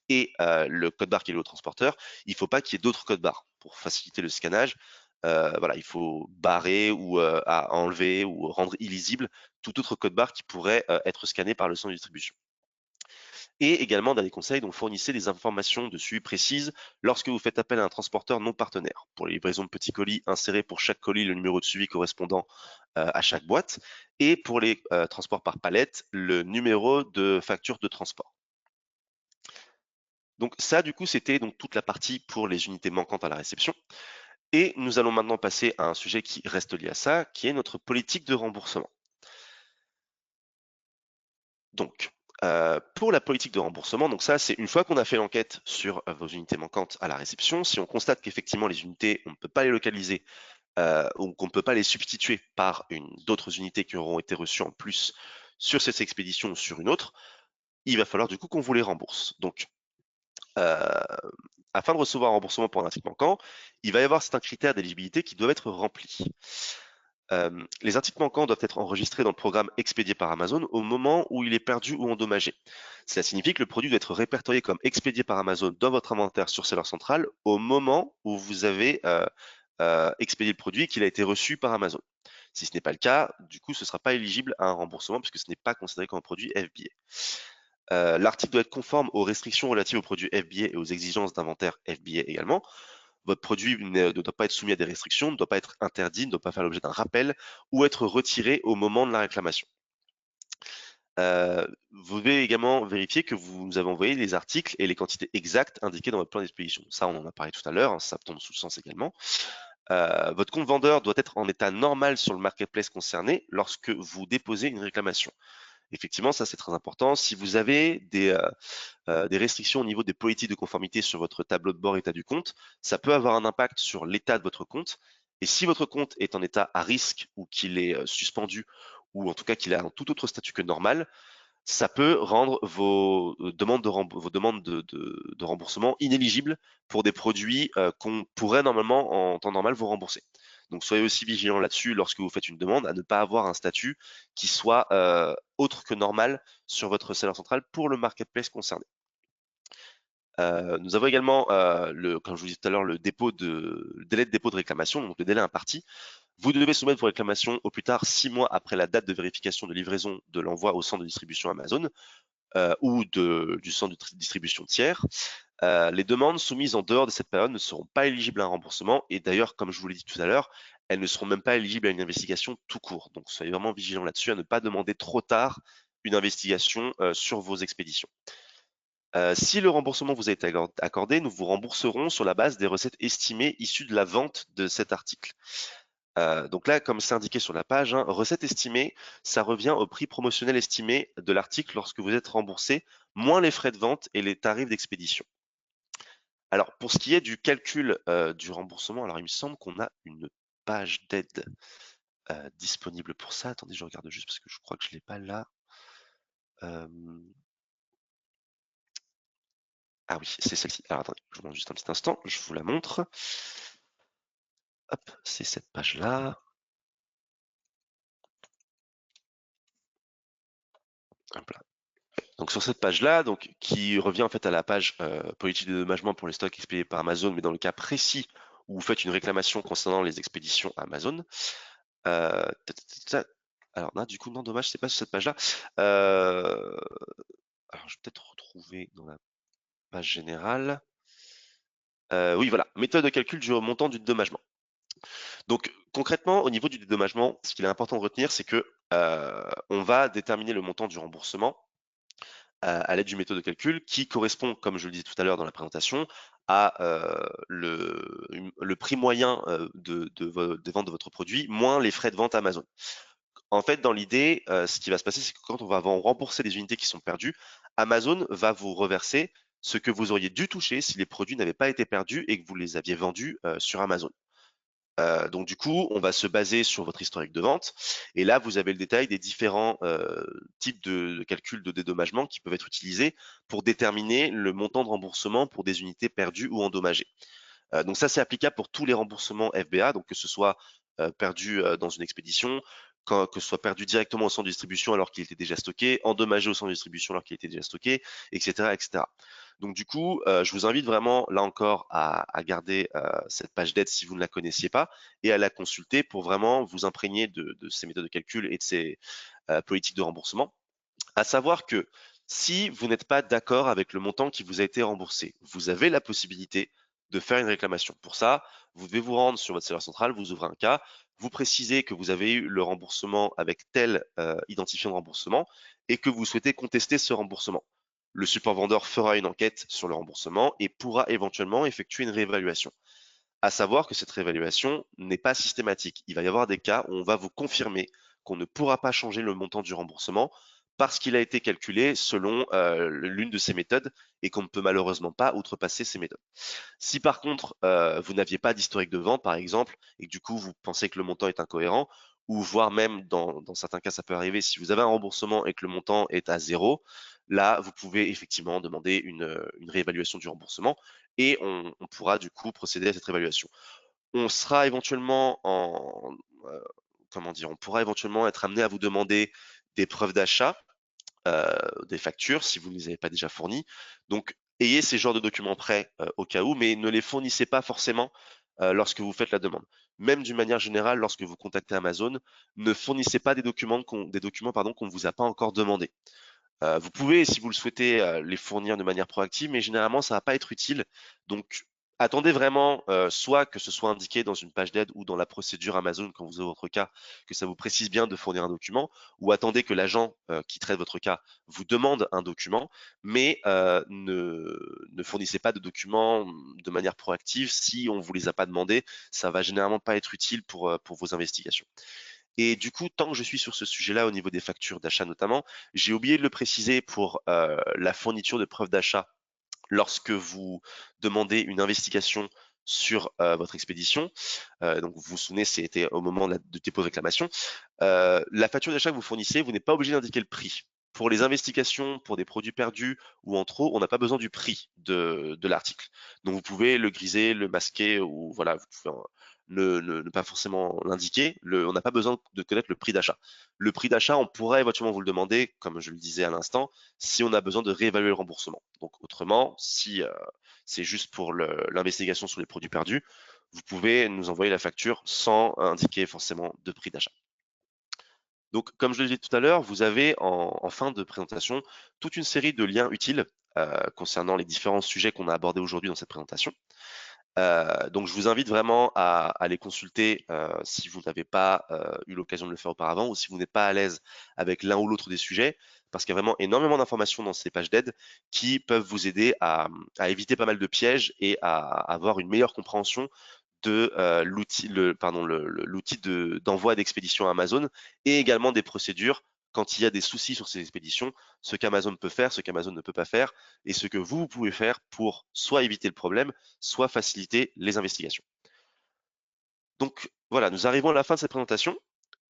et le code barre qui est lié au transporteur. Il ne faut pas qu'il y ait d'autres codes barres pour faciliter le scannage. Voilà, il faut barrer ou à enlever ou rendre illisible tout autre code barre qui pourrait être scanné par le centre de distribution. Et également, dernier conseil, donc fournissez des informations de suivi précises lorsque vous faites appel à un transporteur non partenaire. Pour les livraisons de petits colis, insérez pour chaque colis le numéro de suivi correspondant à chaque boîte. Et pour les transports par palette, le numéro de facture de transport. Donc ça, du coup, c'était donc toute la partie pour les unités manquantes à la réception. Et nous allons maintenant passer à un sujet qui reste lié à ça, qui est notre politique de remboursement. Donc, pour la politique de remboursement, donc ça, c'est une fois qu'on a fait l'enquête sur vos unités manquantes à la réception, si on constate qu'effectivement les unités, on ne peut pas les localiser ou qu'on ne peut pas les substituer par d'autres unités qui auront été reçues en plus sur cette expédition ou sur une autre, il va falloir du coup qu'on vous les rembourse. Donc, afin de recevoir un remboursement pour un article manquant, il va y avoir certains critères d'éligibilité qui doivent être remplis. Les articles manquants doivent être enregistrés dans le programme expédié par Amazon au moment où il est perdu ou endommagé. Cela signifie que le produit doit être répertorié comme expédié par Amazon dans votre inventaire sur Seller Central au moment où vous avez expédié le produit et qu'il a été reçu par Amazon. Si ce n'est pas le cas, du coup, ce ne sera pas éligible à un remboursement puisque ce n'est pas considéré comme un produit FBA. L'article doit être conforme aux restrictions relatives aux produits FBA et aux exigences d'inventaire FBA également. Votre produit ne doit pas être soumis à des restrictions, ne doit pas être interdit, ne doit pas faire l'objet d'un rappel ou être retiré au moment de la réclamation. Vous devez également vérifier que vous avez envoyé les articles et les quantités exactes indiquées dans votre plan d'expédition. Ça, on en a parlé tout à l'heure, hein, ça tombe sous le sens également. Votre compte vendeur doit être en état normal sur le marketplace concerné lorsque vous déposez une réclamation. Effectivement, ça c'est très important. Si vous avez des restrictions au niveau des politiques de conformité sur votre tableau de bord état du compte, ça peut avoir un impact sur l'état de votre compte. Et si votre compte est en état à risque ou qu'il est suspendu ou en tout cas qu'il a un tout autre statut que normal, ça peut rendre vos demandes de remboursement inéligibles pour des produits qu'on pourrait normalement en temps normal vous rembourser. Donc soyez aussi vigilant là-dessus lorsque vous faites une demande à ne pas avoir un statut qui soit autre que normal sur votre seller central pour le marketplace concerné. Nous avons également, comme je vous disais tout à l'heure, le délai de dépôt de réclamation, donc le délai imparti. Vous devez soumettre vos réclamations au plus tard 6 mois après la date de vérification de livraison de l'envoi au centre de distribution Amazon ou du centre de distribution tiers. Les demandes soumises en dehors de cette période ne seront pas éligibles à un remboursement et d'ailleurs, comme je vous l'ai dit tout à l'heure, elles ne seront même pas éligibles à une investigation tout court. Donc soyez vraiment vigilants là-dessus à ne pas demander trop tard une investigation sur vos expéditions. Si le remboursement vous a été accordé, nous vous rembourserons sur la base des recettes estimées issues de la vente de cet article. Donc là, comme c'est indiqué sur la page, hein, recette estimée, ça revient au prix promotionnel estimé de l'article lorsque vous êtes remboursé, moins les frais de vente et les tarifs d'expédition. Alors, pour ce qui est du calcul du remboursement, alors il me semble qu'on a une page d'aide disponible pour ça. Attendez, je regarde juste parce que je crois que je ne l'ai pas là. Ah oui, c'est celle-ci. Alors attendez, je vous demande juste un petit instant, je vous la montre. Hop, c'est cette page-là. Hop là. Donc sur cette page-là, donc qui revient en fait à la page politique de dédommagement pour les stocks expédiés par Amazon, mais dans le cas précis où vous faites une réclamation concernant les expéditions Amazon. Alors là, du coup, non, dommage, c'est pas sur cette page-là. Alors, je vais peut-être retrouver dans la page générale. Oui, voilà, méthode de calcul du montant du dédommagement. Donc concrètement, au niveau du dédommagement, ce qu'il est important de retenir, c'est que on va déterminer le montant du remboursement à l'aide d'une méthode de calcul qui correspond, comme je le disais tout à l'heure dans la présentation, à le prix moyen de vente de votre produit moins les frais de vente Amazon. En fait, dans l'idée, ce qui va se passer, c'est que quand on va vous rembourser les unités qui sont perdues, Amazon va vous reverser ce que vous auriez dû toucher si les produits n'avaient pas été perdus et que vous les aviez vendus sur Amazon. Donc du coup, on va se baser sur votre historique de vente et là, vous avez le détail des différents types de calculs de dédommagement qui peuvent être utilisés pour déterminer le montant de remboursement pour des unités perdues ou endommagées. Donc ça, c'est applicable pour tous les remboursements FBA, donc que ce soit perdu dans une expédition, que ce soit perdu directement au centre de distribution alors qu'il était déjà stocké, endommagé au centre de distribution alors qu'il était déjà stocké, etc., etc. Donc du coup, je vous invite vraiment, là encore, à garder cette page d'aide si vous ne la connaissiez pas et à la consulter pour vraiment vous imprégner de ces méthodes de calcul et de ces politiques de remboursement. À savoir que si vous n'êtes pas d'accord avec le montant qui vous a été remboursé, vous avez la possibilité de faire une réclamation. Pour ça, vous devez vous rendre sur votre serveur central, vous ouvrez un cas, vous précisez que vous avez eu le remboursement avec tel identifiant de remboursement et que vous souhaitez contester ce remboursement. Le support vendeur fera une enquête sur le remboursement et pourra éventuellement effectuer une réévaluation. À savoir que cette réévaluation n'est pas systématique. Il va y avoir des cas où on va vous confirmer qu'on ne pourra pas changer le montant du remboursement parce qu'il a été calculé selon l'une de ces méthodes et qu'on ne peut malheureusement pas outrepasser ces méthodes. Si par contre, vous n'aviez pas d'historique de vente, par exemple, et que du coup, vous pensez que le montant est incohérent, ou voire même, dans certains cas, ça peut arriver, si vous avez un remboursement et que le montant est à 0, là, vous pouvez effectivement demander une réévaluation du remboursement et on pourra du coup procéder à cette réévaluation. On sera éventuellement comment dire? On pourra éventuellement être amené à vous demander des preuves d'achat, des factures si vous ne les avez pas déjà fournies. Donc, ayez ces genres de documents prêts au cas où, mais ne les fournissez pas forcément lorsque vous faites la demande. Même d'une manière générale, lorsque vous contactez Amazon, ne fournissez pas des documents qu'on ne vous a pas encore demandé. Vous pouvez, si vous le souhaitez, les fournir de manière proactive, mais généralement, ça va pas être utile. Donc, attendez vraiment, soit que ce soit indiqué dans une page d'aide ou dans la procédure Amazon quand vous avez votre cas, que ça vous précise bien de fournir un document, ou attendez que l'agent qui traite votre cas vous demande un document, mais ne fournissez pas de documents de manière proactive si on vous les a pas demandés. Ça va généralement pas être utile pour vos investigations. Et du coup, tant que je suis sur ce sujet-là, au niveau des factures d'achat notamment, j'ai oublié de le préciser pour la fourniture de preuves d'achat lorsque vous demandez une investigation sur votre expédition. Donc vous vous souvenez, c'était au moment de dépôt de réclamation. La facture d'achat que vous fournissez, vous n'êtes pas obligé d'indiquer le prix. Pour les investigations, pour des produits perdus ou en trop, on n'a pas besoin du prix de l'article. Donc vous pouvez le griser, le masquer ou voilà, vous pouvez ne pas forcément l'indiquer. On n'a pas besoin de connaître le prix d'achat. Le prix d'achat, on pourrait éventuellement vous le demander, comme je le disais à l'instant, si on a besoin de réévaluer le remboursement. Donc autrement, si c'est juste pour l'investigation sur les produits perdus, vous pouvez nous envoyer la facture sans indiquer forcément de prix d'achat. Donc, comme je le disais tout à l'heure, vous avez en fin de présentation toute une série de liens utiles concernant les différents sujets qu'on a abordés aujourd'hui dans cette présentation. Donc je vous invite vraiment à les consulter si vous n'avez pas eu l'occasion de le faire auparavant ou si vous n'êtes pas à l'aise avec l'un ou l'autre des sujets, parce qu'il y a vraiment énormément d'informations dans ces pages d'aide qui peuvent vous aider à éviter pas mal de pièges et à avoir une meilleure compréhension de l'outil d'envoi d'expédition à Amazon et également des procédures quand il y a des soucis sur ces expéditions, ce qu'Amazon peut faire, ce qu'Amazon ne peut pas faire et ce que vous pouvez faire pour soit éviter le problème, soit faciliter les investigations. Donc voilà, nous arrivons à la fin de cette présentation.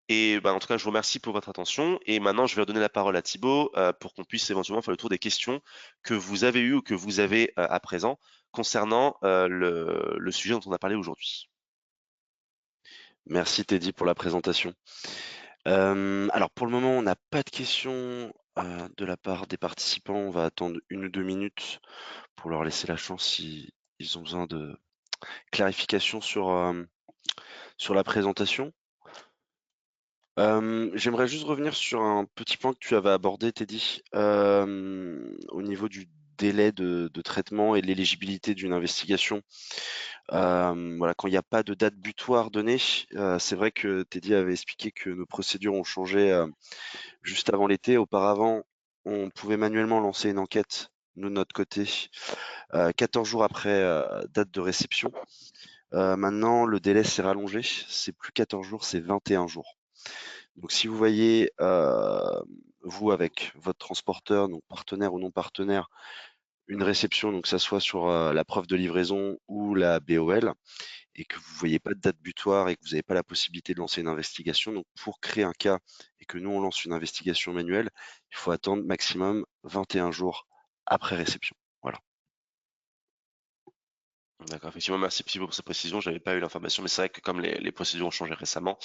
Et en tout cas, je vous remercie pour votre attention. Et maintenant, je vais redonner la parole à Thibaut pour qu'on puisse éventuellement faire le tour des questions que vous avez eues ou que vous avez à présent concernant le sujet dont on a parlé aujourd'hui. Merci Teddy pour la présentation. Alors pour le moment, on n'a pas de questions de la part des participants. On va attendre 1 ou 2 minutes pour leur laisser la chance si ils ont besoin de clarification sur la présentation. J'aimerais juste revenir sur un petit point que tu avais abordé, Teddy, au niveau du délai de traitement et de l'éligibilité d'une investigation. Voilà, quand il n'y a pas de date butoir donnée, c'est vrai que Teddy avait expliqué que nos procédures ont changé juste avant l'été. Auparavant, on pouvait manuellement lancer une enquête, nous de notre côté, 14 jours après date de réception. Maintenant, le délai s'est rallongé, c'est plus 14 jours, c'est 21 jours. Donc si vous voyez, vous avec votre transporteur, donc partenaire ou non partenaire, une réception, donc que ça soit sur la preuve de livraison ou la BOL, et que vous voyez pas de date butoir et que vous n'avez pas la possibilité de lancer une investigation, donc pour créer un cas et que nous on lance une investigation manuelle, il faut attendre maximum 21 jours après réception. Voilà. D'accord, effectivement, merci Thibaut pour cette précision. J'avais pas eu l'information, mais c'est vrai que comme les procédures ont changé récemment,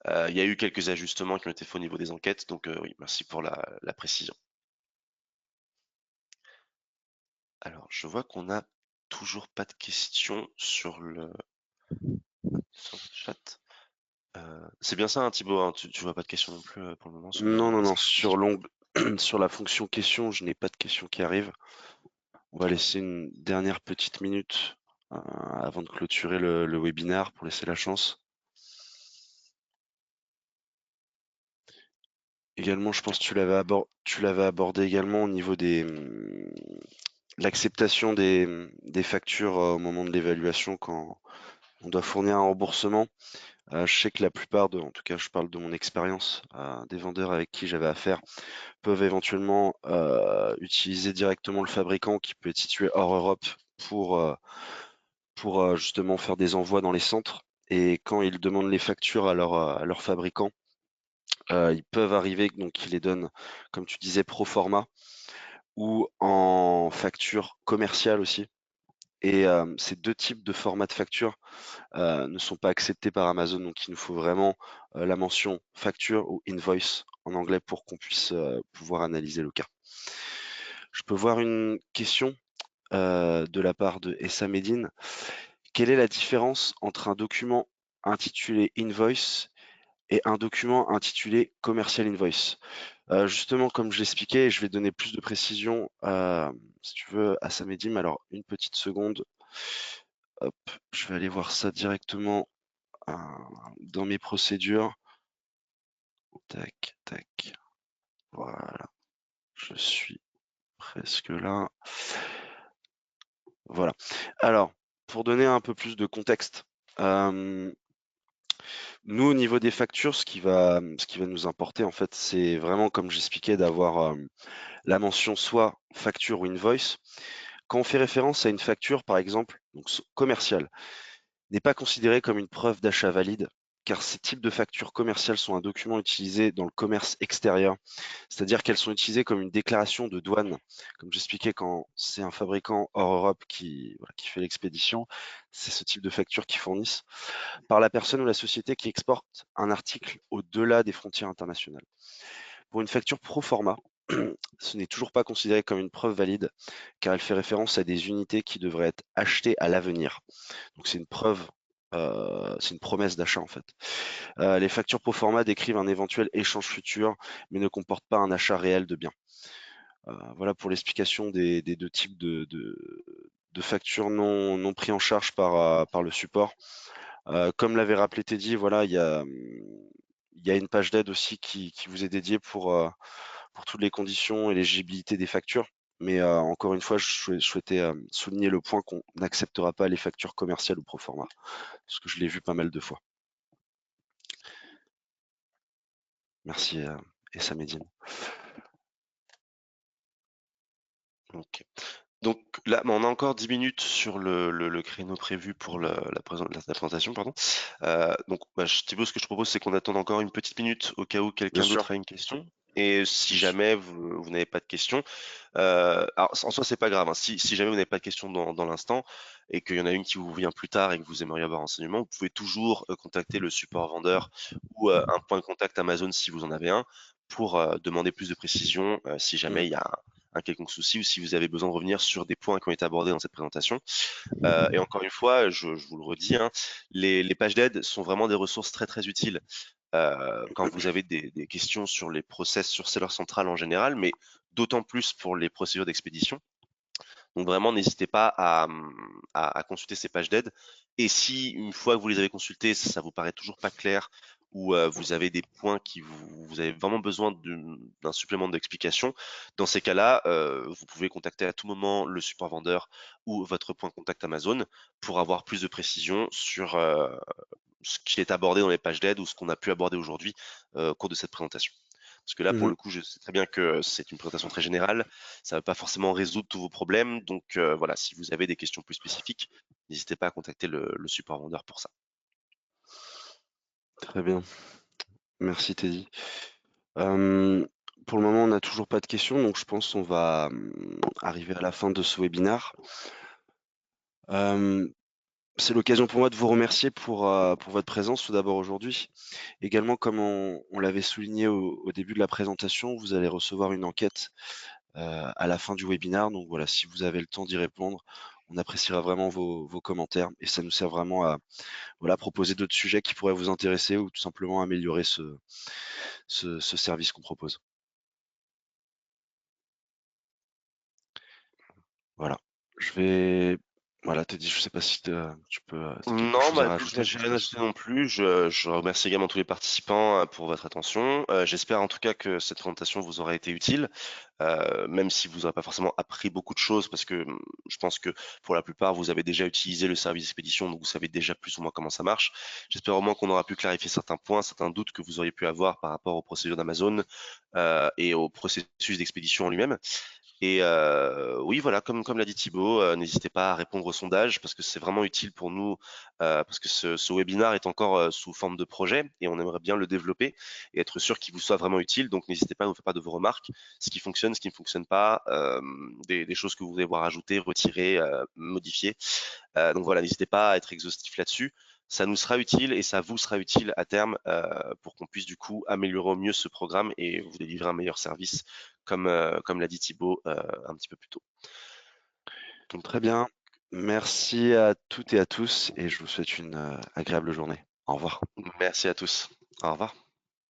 il y a eu quelques ajustements qui ont été faits au niveau des enquêtes. Donc oui, merci pour la précision. Alors, je vois qu'on n'a toujours pas de questions sur le chat. C'est bien ça, hein, Thibaut, hein, tu vois pas de questions non plus pour le moment sur Non, non, la non, section sur questions. l'ongle, sur la fonction question, je n'ai pas de questions qui arrivent. On va laisser une dernière petite minute avant de clôturer le webinaire pour laisser la chance. Également, je pense que tu l'avais abordé également au niveau l'acceptation des factures au moment de l'évaluation quand on doit fournir un remboursement. Je sais que la plupart en tout cas je parle de mon expérience, des vendeurs avec qui j'avais affaire peuvent éventuellement utiliser directement le fabricant qui peut être situé hors Europe pour, justement faire des envois dans les centres. Et quand ils demandent les factures à leur fabricant, ils peuvent arriver, donc ils les donnent, comme tu disais, pro forma ou en facture commerciale aussi. Et ces deux types de formats de facture ne sont pas acceptés par Amazon, donc il nous faut vraiment la mention facture ou invoice en anglais pour qu'on puisse pouvoir analyser le cas. Je peux voir une question de la part de Essa Medine. Quelle est la différence entre un document intitulé invoice et un document intitulé commercial invoice? Justement, comme je l'expliquais, je vais donner plus de précision, si tu veux, à Samedim. Alors, une petite seconde. Hop, je vais aller voir ça directement dans mes procédures. Tac, tac. Voilà, je suis presque là. Voilà. Alors, pour donner un peu plus de contexte, nous, au niveau des factures, ce qui va nous importer, en fait, c'est vraiment, comme j'expliquais, d'avoir la mention soit facture ou invoice. Quand on fait référence à une facture, par exemple, donc commerciale, n'est pas considérée comme une preuve d'achat valide, car ces types de factures commerciales sont un document utilisé dans le commerce extérieur, c'est-à-dire qu'elles sont utilisées comme une déclaration de douane. Comme j'expliquais, quand c'est un fabricant hors Europe qui fait l'expédition, c'est ce type de facture qu'ils fournissent par la personne ou la société qui exporte un article au-delà des frontières internationales. Pour une facture pro forma, ce n'est toujours pas considéré comme une preuve valide car elle fait référence à des unités qui devraient être achetées à l'avenir. Donc c'est une preuve, c'est une promesse d'achat en fait. Les factures pro forma décrivent un éventuel échange futur mais ne comportent pas un achat réel de biens. Voilà pour l'explication des deux types de factures non pris en charge par le support. Comme l'avait rappelé Teddy, voilà, il y a une page d'aide aussi qui vous est dédiée pour toutes les conditions et l'éligibilité des factures. Mais encore une fois, je souhaitais souligner le point qu'on n'acceptera pas les factures commerciales ou pro forma, parce que je l'ai vu pas mal de fois. Merci, Essa Medine. Ok. Donc là, on a encore 10 minutes sur le créneau prévu pour la présentation, pardon. Donc Thibaut, ce que je propose, c'est qu'on attende encore une petite minute au cas où Bien quelqu'un sûr. d'autre a une question. Et si jamais vous n'avez pas de questions, alors en soi c'est pas grave, hein. Si jamais vous n'avez pas de questions dans l'instant et qu'il y en a une qui vous vient plus tard et que vous aimeriez avoir renseignement, vous pouvez toujours contacter le support vendeur ou un point de contact Amazon si vous en avez un pour demander plus de précision si Mmh. jamais il y a un quelconque souci ou si vous avez besoin de revenir sur des points qui ont été abordés dans cette présentation. Et encore une fois, je vous le redis, hein, les pages d'aide sont vraiment des ressources très très utiles quand vous avez des questions sur les process sur Seller Central en général, mais d'autant plus pour les procédures d'expédition. Donc vraiment, n'hésitez pas à consulter ces pages d'aide. Et si une fois que vous les avez consultées, ça vous paraît toujours pas clair ou vous avez des points qui vous avez vraiment besoin d'un supplément d'explication, dans ces cas-là, vous pouvez contacter à tout moment le support vendeur ou votre point de contact Amazon pour avoir plus de précision sur ce qui est abordé dans les pages d'aide ou ce qu'on a pu aborder aujourd'hui au cours de cette présentation. Parce que là, pour Mmh. le coup, je sais très bien que c'est une présentation très générale, ça ne va pas forcément résoudre tous vos problèmes. Donc voilà, si vous avez des questions plus spécifiques, n'hésitez pas à contacter le support vendeur pour ça. Très bien. Merci Teddy. Hem, pour le moment, on n'a toujours pas de questions, donc je pense qu'on va, arriver à la fin de ce webinaire. Hem, c'est l'occasion pour moi de vous remercier pour votre présence tout d'abord aujourd'hui. Également, comme on l'avait souligné au début de la présentation, vous allez recevoir une enquête, à la fin du webinaire. Donc voilà, si vous avez le temps d'y répondre, on appréciera vraiment vos commentaires et ça nous sert vraiment à, voilà, proposer d'autres sujets qui pourraient vous intéresser ou tout simplement améliorer ce service qu'on propose. Voilà. Je vais voilà, Teddy, je sais pas si tu peux, tu quelque Non, chose à écoute, moi rajouter? j'ai rien ajouté non plus. Je remercie également tous les participants pour votre attention. J'espère en tout cas que cette présentation vous aura été utile, même si vous n'aurez pas forcément appris beaucoup de choses, parce que je pense que pour la plupart vous avez déjà utilisé le service d'expédition, donc vous savez déjà plus ou moins comment ça marche. J'espère au moins qu'on aura pu clarifier certains points, certains doutes que vous auriez pu avoir par rapport aux procédures d'Amazon et au processus d'expédition en lui-même. Et oui, voilà, comme l'a dit Thibaut, n'hésitez pas à répondre au sondage parce que c'est vraiment utile pour nous, parce que ce webinaire est encore sous forme de projet et on aimerait bien le développer et être sûr qu'il vous soit vraiment utile. Donc n'hésitez pas à nous faire part de vos remarques, ce qui fonctionne, ce qui ne fonctionne pas, des choses que vous voulez voir ajoutées, retirées, modifiées. Donc voilà, n'hésitez pas à être exhaustif là-dessus. Ça nous sera utile et ça vous sera utile à terme pour qu'on puisse du coup améliorer au mieux ce programme et vous délivrer un meilleur service, comme l'a dit Thibaut un petit peu plus tôt. Donc, Très bien. Merci à toutes et à tous et je vous souhaite une, agréable journée. Au revoir. merci à tous. Au revoir.